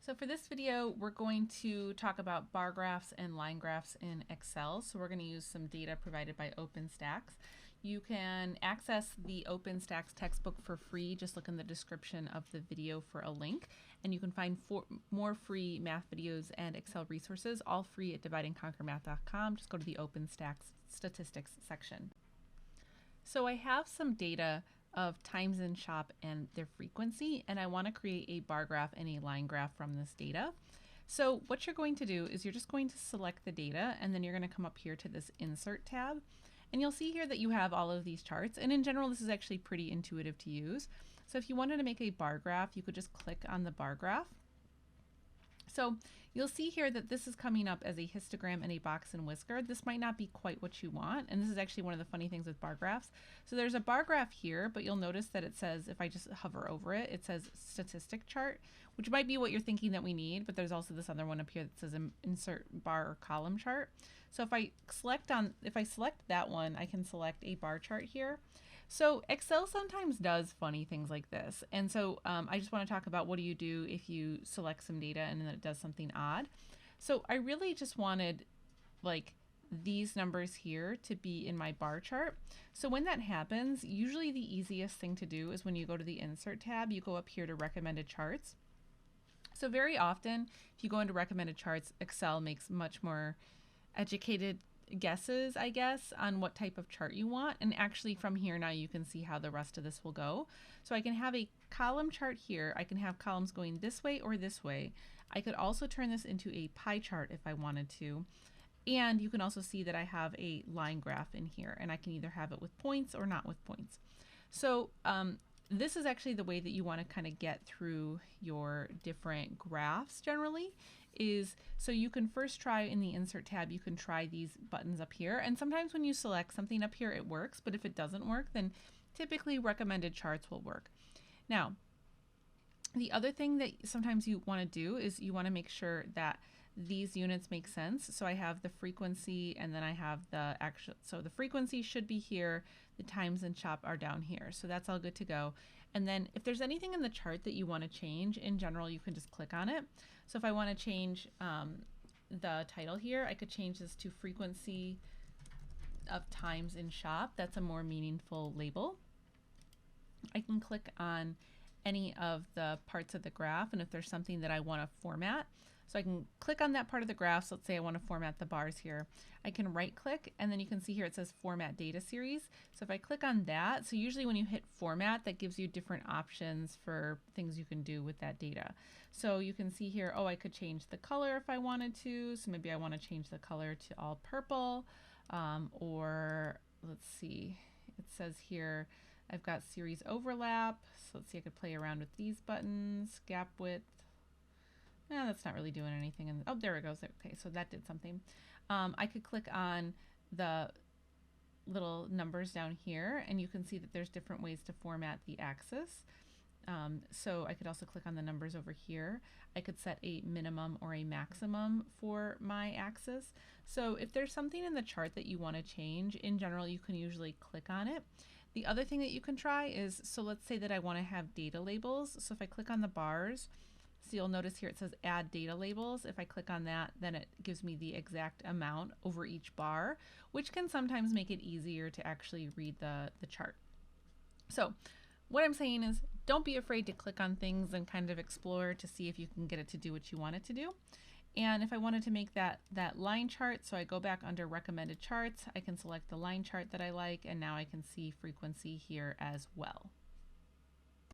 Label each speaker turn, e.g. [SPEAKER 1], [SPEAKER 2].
[SPEAKER 1] So for this video, we're going to talk about bar graphs and line graphs in Excel. So we're going to use some data provided by OpenStax. You can access the OpenStax textbook for free. Just look in the description of the video for a link. And you can find more free math videos and Excel resources, all free at divideandconquermath.com. Just go to the OpenStax statistics section. So I have some data of times in shop and their frequency, and I want to create a bar graph and a line graph from this data. So what you're going to do is you're just going to select the data, and then you're going to come up here to this Insert tab, and you'll see here that you have all of these charts, and in general this is actually pretty intuitive to use. So if you wanted to make a bar graph, you could just click on the bar graph. So you'll see here that this is coming up as a histogram and a box and whisker. This might not be quite what you want, and this is actually one of the funny things with bar graphs. So there's a bar graph here, but you'll notice that it says, if I just hover over it, it says statistic chart, which might be what you're thinking that we need, but there's also this other one up here that says insert bar or column chart. So if I select that one, I can select a bar chart here. So Excel sometimes does funny things like this. And so I just want to talk about what do you do if you select some data and then it does something odd. So I really just wanted like these numbers here to be in my bar chart. So when that happens, usually the easiest thing to do is when you go to the Insert tab, you go up here to Recommended Charts. So very often, if you go into Recommended Charts, Excel makes much more educated guesses, I guess, on what type of chart you want. And actually from here now you can see how the rest of this will go. So I can have a column chart here. I can have columns going this way or this way. I could also turn this into a pie chart if I wanted to. And you can also see that I have a line graph in here, and I can either have it with points or not with points. So this is actually the way that you want to kind of get through your different graphs generally. So you can first try in the Insert tab, you can try these buttons up here. And sometimes when you select something up here, it works. But if it doesn't work, then typically Recommended Charts will work. Now, the other thing that sometimes you want to do is you want to make sure that these units make sense. So I have the frequency and then I have the actual, so the frequency should be here, the times in shop are down here. So that's all good to go. And then if there's anything in the chart that you want to change, in general, you can just click on it. So if I want to change the title here, I could change this to frequency of times in shop. That's a more meaningful label. I can click on any of the parts of the graph, and if there's something that I want to format, so I can click on that part of the graph. So let's say I want to format the bars here. I can right click, and then you can see here it says Format Data Series. So if I click on that, so usually when you hit Format, that gives you different options for things you can do with that data. So you can see here, oh, I could change the color if I wanted to. So maybe I want to change the color to all purple, or let's see, it says here I've got series overlap. So let's see, I could play around with these buttons, gap width. That's not really doing anything. Oh, there it goes. Okay, so that did something. I could click on the little numbers down here, and you can see that there's different ways to format the axis. So I could also click on the numbers over here. I could set a minimum or a maximum for my axis. So if there's something in the chart that you want to change, in general, you can usually click on it. The other thing that you can try is, so let's say that I want to have data labels. So if I click on the bars, so you'll notice here it says add data labels. If I click on that, then it gives me the exact amount over each bar, which can sometimes make it easier to actually read the chart. So what I'm saying is, don't be afraid to click on things and kind of explore to see if you can get it to do what you want it to do. And if I wanted to make that line chart, so I go back under Recommended Charts, I can select the line chart that I like, and now I can see frequency here as well.